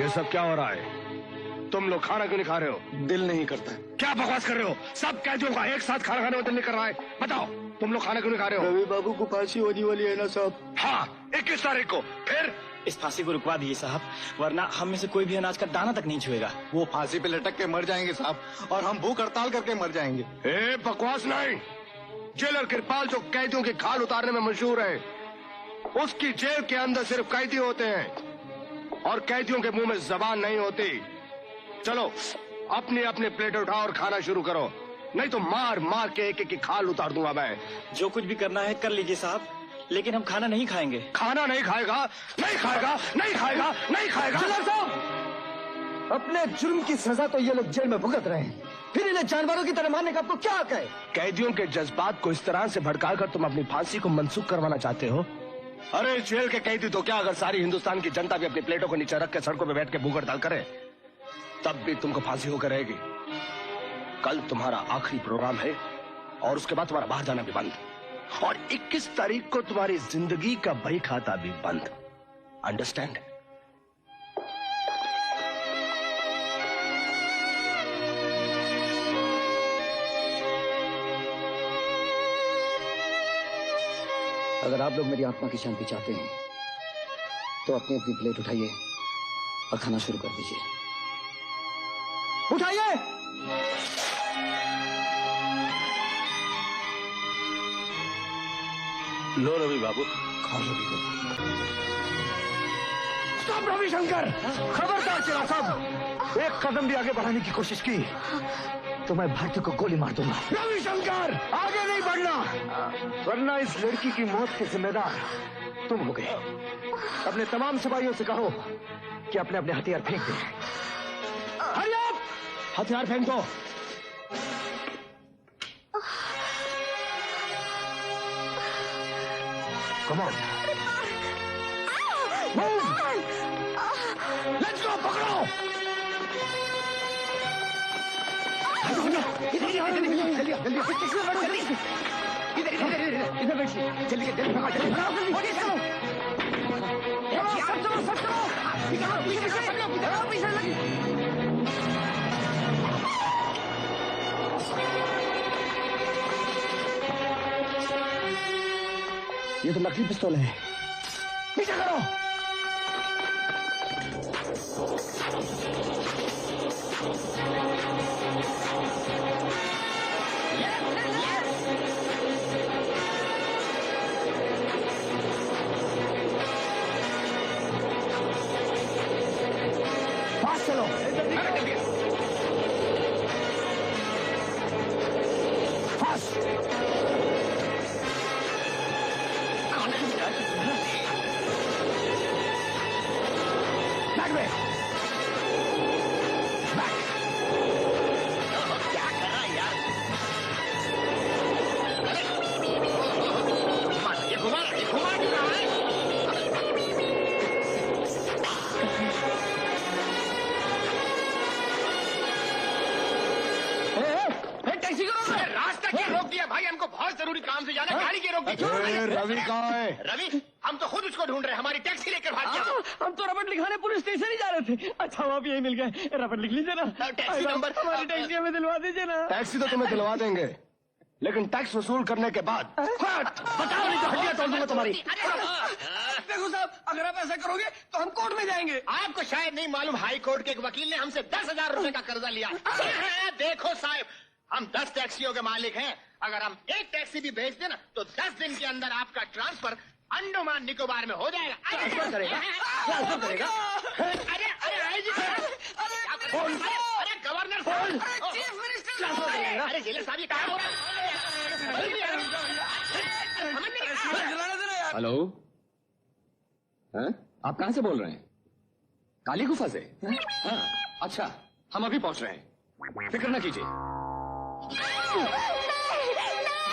ये सब क्या हो रहा है? तुम लोग खाना क्यों नहीं खा रहे हो? दिल नहीं करता। क्या बकवास कर रहे हो? सब कैदियों का एक साथ खाना खाने में दिल नहीं कर रहा है। बताओ तुम लोग खाना क्यों नहीं खा रहे हो? रवि बाबू को फांसी होने वाली है ना साहब? हाँ, 21 तारीख को। फिर इस फांसी को रुकवा दीजिए साहब, वरना हम में से कोई भी अनाज का दाना तक नहीं छुएगा। वो फांसी पे लटक के मर जाएंगे साहब, और हम भूख हड़ताल करके मर जाएंगे। बकवास नहीं। जेलर कृपाल जो कैदियों की खाल उतारने में मशहूर है, उसकी जेल के अंदर सिर्फ कैदी होते हैं और कैदियों के मुंह में जबान नहीं होती। चलो अपनी अपनी प्लेट उठाओ और खाना शुरू करो, नहीं तो मार मार के एक एक की खाल उतार दूंगा मैं। जो कुछ भी करना है कर लीजिए साहब, लेकिन हम खाना नहीं खाएंगे। खाना नहीं खाएगा? नहीं खाएगा, नहीं खाएगा, नहीं खाएगा। जेलर साहब, अपने जुर्म की सजा तो ये लोग जेल में भुगत रहे हैं, फिर इन्हें जानवरों की तरह मारने का आपको क्या हक है? कैदियों के जज्बात को इस तरह से भड़काकर तुम अपनी फांसी को मंसूख करवाना चाहते हो? अरे जेल के कैदी तो क्या, अगर सारी हिंदुस्तान की जनता भी अपनी प्लेटों को नीचे रख के सड़कों पे बैठ के भूख हड़ताल करे, तब भी तुमको फांसी होकर रहेगी। कल तुम्हारा आखिरी प्रोग्राम है और उसके बाद तुम्हारा बाहर जाना भी बंद, और 21 तारीख को तुम्हारी जिंदगी का बही खाता भी बंद। अंडरस्टैंड? अगर आप लोग मेरी आत्मा की शांति चाहते हैं तो अपनी अपनी प्लेट उठाइए और खाना शुरू कर दीजिए। उठाइए। लो रवि बाबू। खाओ रवि बाबू। स्टॉप रविशंकर! खबरदार चला साहब, एक कदम भी आगे बढ़ाने की कोशिश की तो मैं भारती को गोली मार दूंगा। रविशंकर, आगे नहीं बढ़ना, वरना इस लड़की की मौत के जिम्मेदार तुम हो गए। अपने तमाम सिपाहियों से कहो कि अपने अपने हथियार फेंक दें। Hurry up! हथियार फेंक दो। Come on, move, let's go, पकड़ो। इधर बैठिए, जल्दी जल्दी भगाओ, जल्दी भगाओ, जल्दी चलो। सब चलो, सब चलो, पीछे पीछे लगी। ये तो नकली पिस्तौल है, पीछे करो। फास्ट चलो। फास्ट। बैक में। बैक। क्या कर रहा है यार? ये घुमा क्यों रहा है? टैक्सी को रास्ता क्या रोक दिया भाई? हमको बहुत जरूरी काम से जाना, गाड़ी के रोक दी। रवि कहाँ है? रवि, हम तो खुद उसको ढूंढ रहे हैं, हमारी टैक्सी लेकर भाग गया। हम तो रबड़ लिखाने पुलिस स्टेशन ही जा रहे थे। अच्छा हुआ, यही मिल गए। रबड़ लिख लीजिए ना। टैक्सी नंबर हमारी टैक्सी हमें दिलवा दीजिए ना। टैक्सी तो तुम्हें दिलवा देंगे, लेकिन टैक्स वसूल करने के बाद बताओ, नहीं तो हड्डियां तोड़ दूंगा तुम्हारी। देखो साहब, अगर आप ऐसा करोगे तो हम कोर्ट में जाएंगे। आपको शायद नहीं मालूम, हाई कोर्ट के एक वकील ने हमसे 10,000 रुपए का कर्जा लिया। देखो साहब, हम 10 टैक्सियों के मालिक हैं। अगर हम एक टैक्सी भी भेज देना तो 10 दिन के अंदर आपका ट्रांसफर अंडमान निकोबार में हो जाएगा। ट्रांसफर करेगा? ट्रांसफर करेगा? अरे गवर्नर साहब, चीफ मिनिस्टर करेगा? अरे जेलर साहब, ये क्या हो रहा है? हेलो, हैं? आप कहाँ से बोल रहे हैं? काली गुफा से? हाँ, अच्छा, हम अभी पहुंच रहे हैं, फिक्र न कीजिए।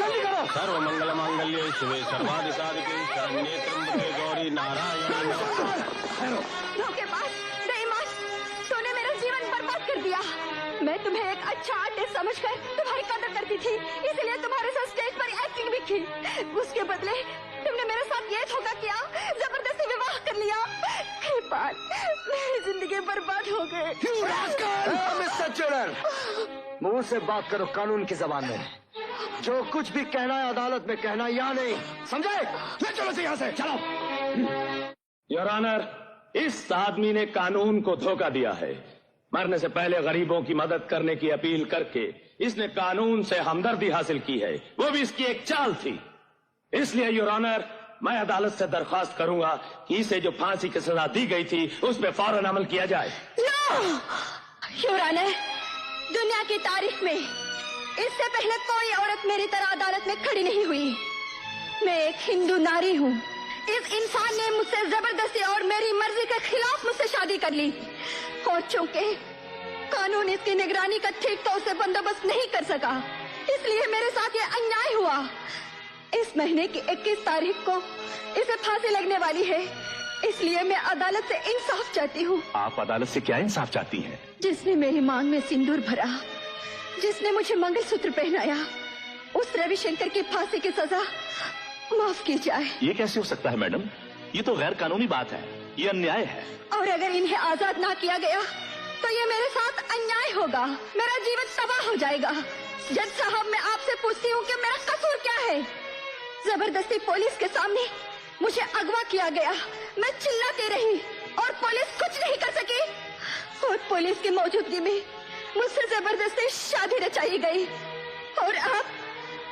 जल्दी करो। सर्व मंगल मांगल्ये शिवे सर्वादि साधिके शरण्ये त्र्यंबके गौरी नारायणी नमोस्तुते। धोखेबाज, बेईमान, तूने मेरा जीवन बर्बाद कर दिया। मैं तुम्हें एक अच्छा आर्टिस्ट समझकर तुम्हारी कदर करती थी, इसलिए तुम्हारे साथ स्टेज पर एक्टिंग भी की। उसके बदले तुमने मेरे साथ ये धोखा किया, जबरदस्ती विवाह कर लिया। बाद मेरी जिंदगी बर्बाद हो गई। मिस्टर चेलर, मुंह से बात करो कानून की जबान में। जो कुछ भी कहना है अदालत में कहना, यहाँ नहीं, समझे? ले चलो से यहाँ से, चलो। योर ऑनर, इस आदमी ने कानून को धोखा दिया है। मरने से पहले गरीबों की मदद करने की अपील करके इसने कानून से हमदर्दी हासिल की है, वो भी इसकी एक चाल थी। इसलिए योर ऑनर, मैं अदालत से दरख्वास्त करूंगा कि इसे जो फांसी की सजा दी गई थी उस पर फौरन अमल किया जाए। योर ऑनर, दुनिया की तारीख में इससे पहले कोई औरत मेरी तरह अदालत में खड़ी नहीं हुई। मैं एक हिंदू नारी हूँ। इस इंसान ने मुझसे जबरदस्ती और मेरी मर्जी के खिलाफ मुझसे शादी कर ली, और चूंकि कानून इसकी निगरानी का ठीक तो उसे बंदोबस्त नहीं कर सका, इसलिए मेरे साथ ये अन्याय हुआ। इस महीने की 21 तारीख को इसे फांसी लगने वाली है, इसलिए मैं अदालत से इंसाफ चाहती हूँ। आप अदालत से क्या इंसाफ चाहती हैं? जिसने मेरी मांग में सिंदूर भरा, जिसने मुझे मंगलसूत्र पहनाया, उस रविशंकर की फांसी की सजा माफ की जाए। ये कैसे हो सकता है मैडम? ये तो गैर कानूनी बात है, ये अन्याय है। और अगर इन्हें आजाद ना किया गया तो ये मेरे साथ अन्याय होगा, मेरा जीवन तबाह हो जाएगा। जज साहब, मैं आपसे पूछती हूँ कि मेरा कसूर क्या है? जबरदस्ती पुलिस के सामने मुझे अगवा किया गया, मैं चिल्लाती रही और पुलिस कुछ नहीं कर सकी, और पुलिस की मौजूदगी में मुझसे जबरदस्ती शादी रचाई गई, और अब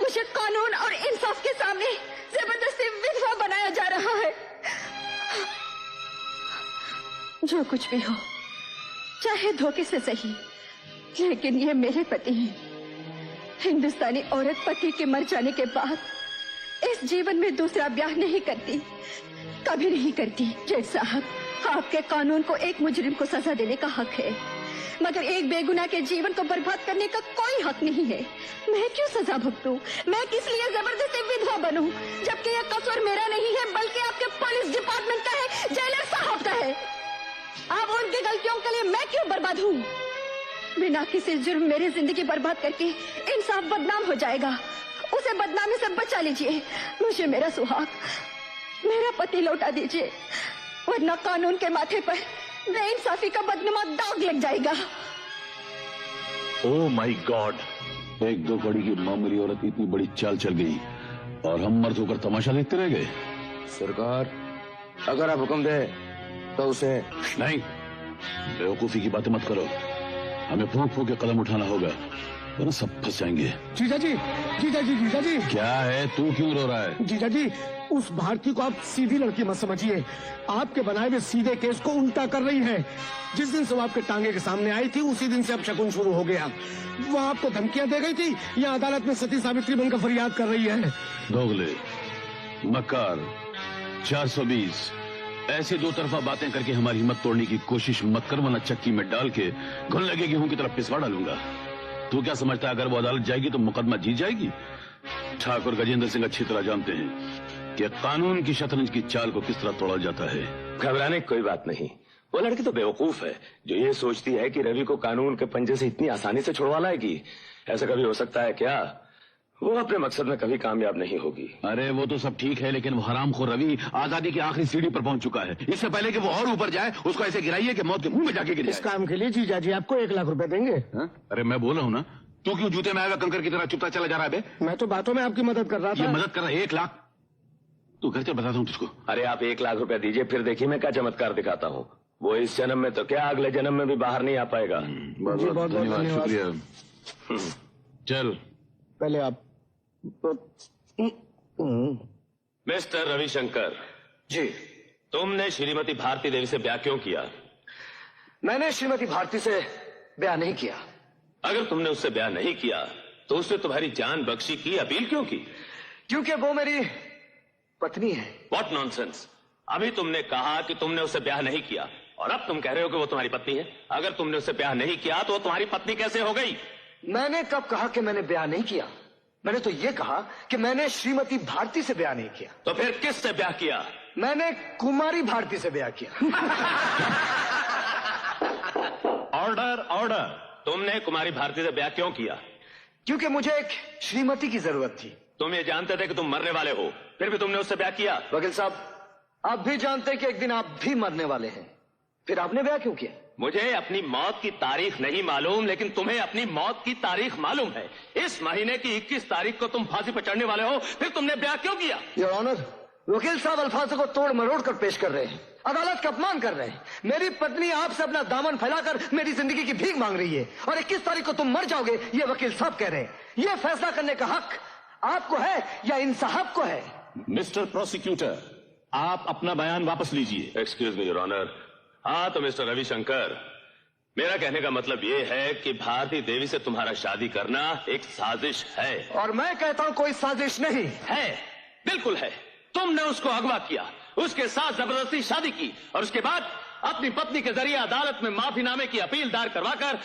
मुझे कानून और इंसाफ के सामने जबरदस्ती विधवा बनाया जा रहा है। जो कुछ भी हो, चाहे धोखे से सही, लेकिन ये मेरे पति हैं। हिंदुस्तानी औरत पति के मर जाने के बाद इस जीवन में दूसरा ब्याह नहीं करती, कभी नहीं करती। जज साहब, आपके कानून को एक मुजरिम को सजा देने का हक है, मगर एक बेगुनाह के जीवन को बर्बाद करने का कोई हक नहीं है। मैं क्यों सजा भुगतूं? मैं किस लिए जबरदस्ती विधवा बनूं? जबकि यह कसूर मेरा नहीं है, बल्कि आपके पुलिस डिपार्टमेंट का है, जेलर साहब का है। अब उनकी गलतियों के लिए मैं क्यों बर्बाद हूँ? बिना किसी जुर्म मेरी जिंदगी बर्बाद करके इंसाफ बदनाम हो जाएगा। उसे बदनामी से बचा लीजिए, मुझे मेरा सुहाग, मेरा पति लौटा दीजिए, वरना कानून के माथे पर बेइंसाफी का बदनुमा दाग लग जाएगा। ओह माय गॉड, एक दो कड़ी की मामूली औरत इतनी बड़ी चाल चल गई और हम मर्द होकर तमाशा देखते रह गए। सरकार, अगर आप हुक्म दे तो उसे नहीं, बेवकूफी की बातें मत करो। हमें फूंक फूंक के कदम उठाना होगा, वरना सब फंस जाएंगे। जीजा जी, जीजा जी, जीजा जी। क्या है, तू क्यों रो रहा है? जीजा जी, उस भारती को आप सीधी लड़की मत समझिए, आपके बनाए हुए सीधे केस को उल्टा कर रही है। जिस दिन से वो आपके टांगे के सामने आई थी, उसी दिन से अब शकुन शुरू हो गया। वो आपको धमकियां दे गई थी, या अदालत में सती सावित्री बनकर फरियाद कर रही है। दोगले, मक्कार, 420 ऐसे दो तरफा बातें करके हमारी हिम्मत तोड़ने की कोशिश मत कर, वरना चक्की में डाल के घुन लगे गेहूं की तरफ पिसवा डालूंगा। तू क्या समझता है अगर वो अदालत जाएगी तो मुकदमा जीत जाएगी? ठाकुर गजेंद्र सिंह अच्छी तरह जानते हैं कि कानून की शतरंज की चाल को किस तरह तोड़ा जाता है। घबराने की कोई बात नहीं। वो लड़की तो बेवकूफ है जो ये सोचती है कि रवि को कानून के पंजे से इतनी आसानी से छुड़वा लाएगी। ऐसा कभी हो सकता है क्या? वो अपने मकसद में कभी कामयाब नहीं होगी। अरे वो तो सब ठीक है, लेकिन वो हरामखोर रवि आजादी की आखिरी सीढ़ी पर पहुंच चुका है। इससे पहले कि वो और ऊपर जाए, उसको ऐसे गिराइए कि मौत के मुंह में जाके गिरे। इस काम के लिए जीजा जी आपको 1 लाख रुपए देंगे। अरे मैं बोल रहा हूँ ना, तू क्यों जूते में आया कंकर की तरह चुपता चला जा रहा है बे? मैं तो बातों में आपकी मदद कर रहा ये था। मदद कर रहा है। 1 लाख तू घर चल, बताता हूँ तुझको। अरे आप 1 लाख रुपया दीजिए, फिर देखिए मैं क्या चमत्कार दिखाता हूँ। वो इस जन्म में तो क्या, अगले जन्म में भी बाहर नहीं आ पाएगा। बहुत जी, बहुत धन्यवाद, धन्यवाद। शुक्रिया। चल पहले आप मिस्टर रविशंकर जी, तुमने श्रीमती भारती देवी से ब्याह क्यों किया? मैंने श्रीमती भारती से ब्याह नहीं किया। अगर तुमने उससे ब्याह नहीं किया तो उसने तुम्हारी जान बख्शी की अपील क्यों की? क्योंकि वो मेरी पत्नी है। What nonsense! अभी तुमने कहा कि तुमने उससे ब्याह नहीं किया और अब तुम कह रहे हो कि वो तुम्हारी पत्नी है। अगर तुमने उससे ब्याह नहीं किया तो वो तुम्हारी पत्नी कैसे हो गई? मैंने कब कहा कि मैंने ब्याह नहीं किया? मैंने तो ये कहा कि मैंने श्रीमती भारती से ब्याह नहीं किया। तो फिर किससे ब्याह किया? मैंने कुमारी भारती से ब्याह किया। Order, order! तुमने कुमारी भारती से ब्याह क्यों किया? क्योंकि मुझे एक श्रीमती की जरूरत थी। तुम ये जानते थे कि तुम मरने वाले हो, फिर भी तुमने उससे ब्याह किया। वकील साहब, आप भी जानते हैं कि एक दिन आप भी मरने वाले हैं। फिर आपने ब्याह क्यों किया? मुझे अपनी मौत की तारीख नहीं मालूम, लेकिन तुम्हें अपनी मौत की तारीख मालूम है। इस महीने की 21 तारीख को तुम फांसी पर चढ़ने वाले हो, फिर तुमने ब्याह क्यों किया? योर ऑनर, वकील साहब अल्फाजों को तोड़ मरोड़ कर पेश कर रहे हैं, अदालत का अपमान कर रहे हैं। मेरी पत्नी आपसे अपना दामन फैलाकर मेरी जिंदगी की भीख मांग रही है, और 21 तारीख को तुम मर जाओगे, ये वकील साहब कह रहे हैं। ये फैसला करने का हक आपको है या इन साहब को है? मिस्टर प्रोसिक्यूटर, आप अपना बयान वापस लीजिए। Excuse me your honour. हाँ तो मिस्टर रविशंकर, मेरा कहने का मतलब ये है कि भारती देवी से तुम्हारा शादी करना एक साजिश है। और मैं कहता हूं कोई साजिश नहीं है, बिल्कुल है। तुमने उसको अगवा किया, उसके साथ जबरदस्ती शादी की, और उसके बाद अपनी पत्नी के जरिए अदालत में माफीनामे की अपील दायर करवाकर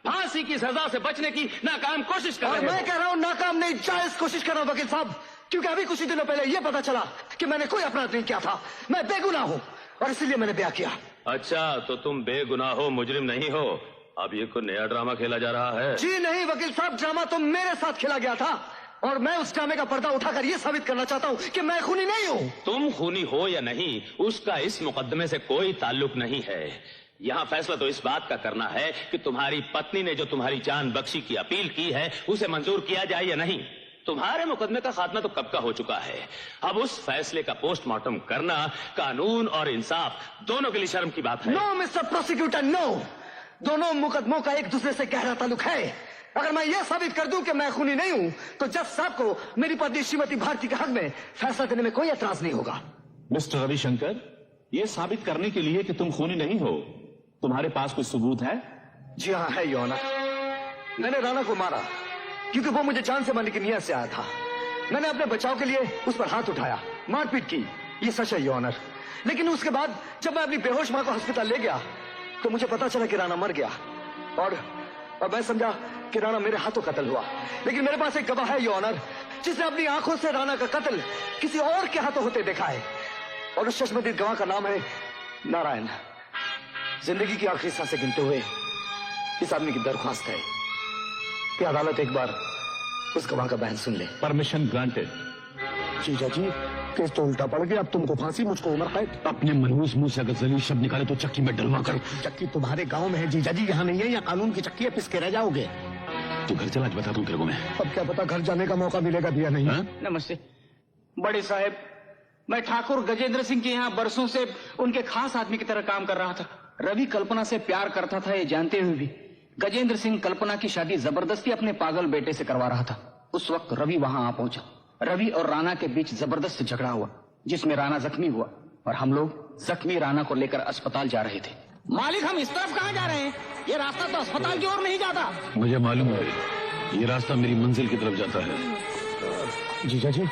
फांसी की सजा से बचने की नाकाम कोशिश कर और रहे हो। मैं कह रहा हूं नाकाम नहीं, जायज कोशिश कर रहा हूं वकील साहब, क्योंकि अभी कुछ ही दिनों पहले यह पता चला कि मैंने कोई अपराध नहीं किया था, मैं बेगुनाह हूं, और इसीलिए मैंने ब्याह किया। अच्छा, तो तुम बेगुनाह हो, मुजरिम नहीं हो। अब ये कोई नया ड्रामा खेला जा रहा है? जी नहीं वकील साहब, ड्रामा तो मेरे साथ खेला गया था, और मैं उस ड्रामे का पर्दा उठाकर यह साबित करना चाहता हूं कि मैं खूनी नहीं हूं। तुम खूनी हो या नहीं, उसका इस मुकदमे से कोई ताल्लुक नहीं है। यहाँ फैसला तो इस बात का करना है कि तुम्हारी पत्नी ने जो तुम्हारी जान बख्शी की अपील की है, उसे मंजूर किया जाए या नहीं। तुम्हारे मुकदमे का खात्मा तो कब का हो चुका है। अब उस फैसले का पोस्टमार्टम करना कानून और इंसाफ दोनों के लिए शर्म की बात है। No Mr prosecutor, no. दोनों मुकदमों का एक दूसरे से गहरा ताल्लुक है। अगर मैं ये साबित कर दूं कि मैं खूनी नहीं हूं, तो जज साहब को मेरी पत्नी श्रीमती भारती के हक में फैसला देने में कोई एतराज नहीं होगा। मिस्टर रविशंकर, ये साबित करने के लिए कि तुम खूनी नहीं हो, तुम्हारे पास कोई सबूत है? जी हाँ है योर ऑनर। मैंने राणा को मारा क्योंकि वो मुझे जान से मारने की नियत से आया था। मैंने अपने बचाव के लिए उस पर हाथ उठाया, मारपीट की, ये सच है योर ऑनर। लेकिन उसके बाद जब मैं अपनी बेहोश मां को अस्पताल ले गया तो मुझे पता चला कि राणा मर गया, और मैं समझा कि राणा मेरे हाथों कत्ल हुआ। लेकिन मेरे पास एक गवाह है योर ऑनर, जिसने अपनी आंखों से राणा का कत्ल किसी और के हाथों होते देखा है, और उस चश्मदीद गवाह का नाम है नारायण। जिंदगी की आखिरी सांसें गिनते हुए इस आदमी की दरख्वास्त है कि अदालत एक बार उस गवाह का बयान सुन ले। Permission granted. जीजा जी, केस तो उल्टा पड़ गया, अब तुमको फांसी, मुझको उम्र कैद। अपने मनहूस मुंह से अगर जलील शब्द निकाले तो चक्की में डलवा कर। चक्की तुम्हारे गांव में है जीजा जी, यहाँ नहीं है, या कानून की चक्की है, पिस के रह जाओगे। तू घर चला, बता दूं तेरे को मैं। अब क्या पता घर जाने का मौका मिलेगा भी या नहीं। हाँ? नमस्ते बड़े साहब, मैं ठाकुर गजेंद्र सिंह के यहाँ बरसों से उनके खास आदमी की तरह काम कर रहा था। रवि कल्पना से प्यार करता था, ये जानते हुए भी गजेंद्र सिंह कल्पना की शादी जबरदस्ती अपने पागल बेटे से करवा रहा था। उस वक्त रवि वहां आ पहुंचा। रवि और राणा के बीच जबरदस्त झगड़ा हुआ, जिसमें राणा जख्मी हुआ, और हम लोग जख्मी राणा को लेकर अस्पताल जा रहे थे। मालिक, हम इस तरफ कहाँ जा रहे हैं? ये रास्ता तो अस्पताल की ओर नहीं जाता। मुझे मालूम है, ये रास्ता मेरी मंजिल की तरफ जाता है। जीजा जी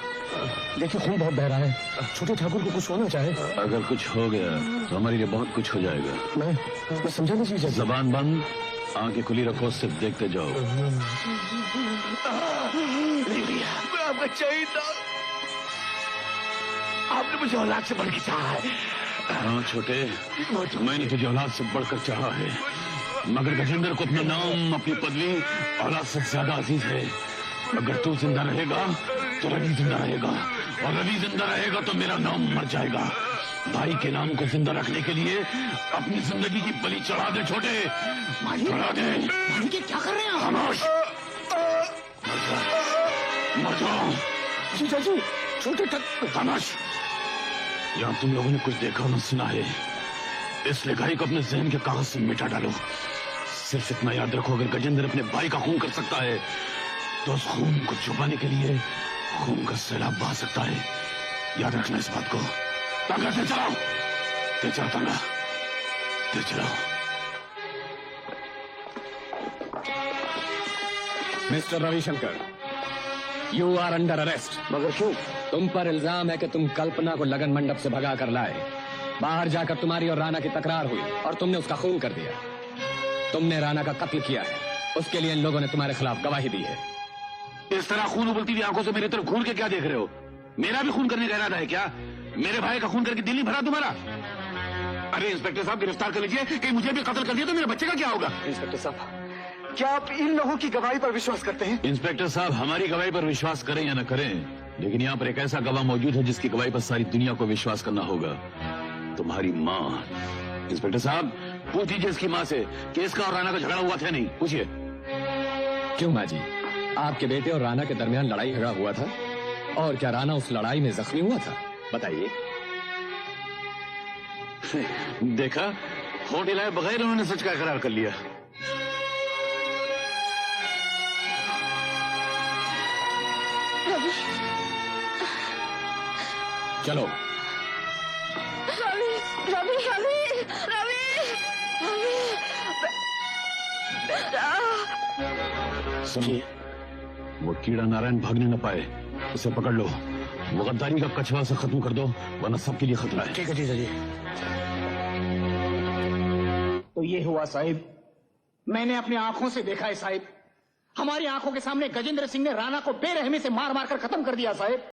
देखिए, खून बहुत बह रहा है, छोटे ठाकुर को कुछ होना चाहे। अगर कुछ हो गया तो हमारे लिए बहुत कुछ हो जाएगा। मैं समझा नहीं जीजा जी। जबान बंद, आंखें खुली रखो, सिर्फ देखते जाओ। मैं आपका चाहिए था, आपने मुझे औलाद से बढ़ के चाहा है। हाँ छोटे, मैंने तुझे औलाद से बढ़कर चाहा है, मगर गजेंद्र को अपना नाम, अपनी पदवी औलाद से ज्यादा अजीज है। अगर तू जिंदा रहेगा तो रवि जिंदा रहेगा, और रवि जिंदा रहेगा तो मेरा नाम मर जाएगा। भाई के नाम को जिंदा रखने के लिए अपनी जिंदगी की बलि चढ़ा दे छोटे, चढ़ा दे। क्या कर रहे हैं? खामोश, मर जाओ। जीजा जी, छोटे खामोश। यहाँ तुम लोगों ने कुछ देखा न सुना है, इस लिखाई को अपने जहन के कागज से मिटा डालो। सिर्फ इतना याद रखो, अगर गजेंद्र अपने भाई का खून कर सकता है तो उस खून को छुपाने के लिए खून का सैलाब बहा सकता है। याद रखना इस बात को। तांगा ते चलाओ, ते चलाओ, तांगा ते चलाओ। Mr Ravishankar, you are under arrest. मगर क्यों? तुम पर इल्जाम है कि तुम कल्पना को लगन मंडप से भगा कर लाए। बाहर जाकर तुम्हारी और राणा की तकरार हुई और तुमने उसका खून कर दिया। तुमने राणा का कत्ल किया है, उसके लिए इन लोगों ने तुम्हारे खिलाफ गवाही दी है। इस तरह खून उबलती हुई आंखों से मेरे तरफ घूर के क्या देख रहे हो? मेरा भी खून करने का इरादा है क्या? मेरे भाई का खून करके दिल नहीं भरा तुम्हारा? अरे इंस्पेक्टर साहब, गिरफ्तार कर लीजिए। कहीं मुझे भी कत्ल कर दिया तो मेरे बच्चे का क्या होगा? इंस्पेक्टर साहब, क्या आप इन लोगों की गवाही पर विश्वास करते हैं? इंस्पेक्टर साहब, हमारी गवाही पर विश्वास करें या न करें, लेकिन यहाँ पर एक ऐसा गवाह मौजूद है जिसकी गवाही पर सारी दुनिया को विश्वास करना होगा। तुम्हारी माँ इंस्पेक्टर साहब, पूछ लीजिए इसकी माँ से कि इसका और राणा का झगड़ा हुआ था नहीं। पूछिए। क्यों माँ जी, आपके बेटे और राणा के दरमियान लड़ाई झगड़ा हुआ था? और क्या राणा उस लड़ाई में जख्मी हुआ था? बताइए। देखा, होठ हिलाए बगैर उन्होंने सच का इकरार कर लिया। चलो। रवि रवि रवि रवि रवि बेटा। सुनिए, वो कीड़ा नारायण भागने न पाए, उसे पकड़ लो। वो गद्दारी का कछुआ से खत्म कर दो, वरना सबके लिए खतरा है। ठीक है जी। तो ये हुआ साहिब, मैंने अपनी आंखों से देखा है साहिब। हमारी आंखों के सामने गजेंद्र सिंह ने राणा को बेरहमी से मार मार कर खत्म कर दिया साहिब।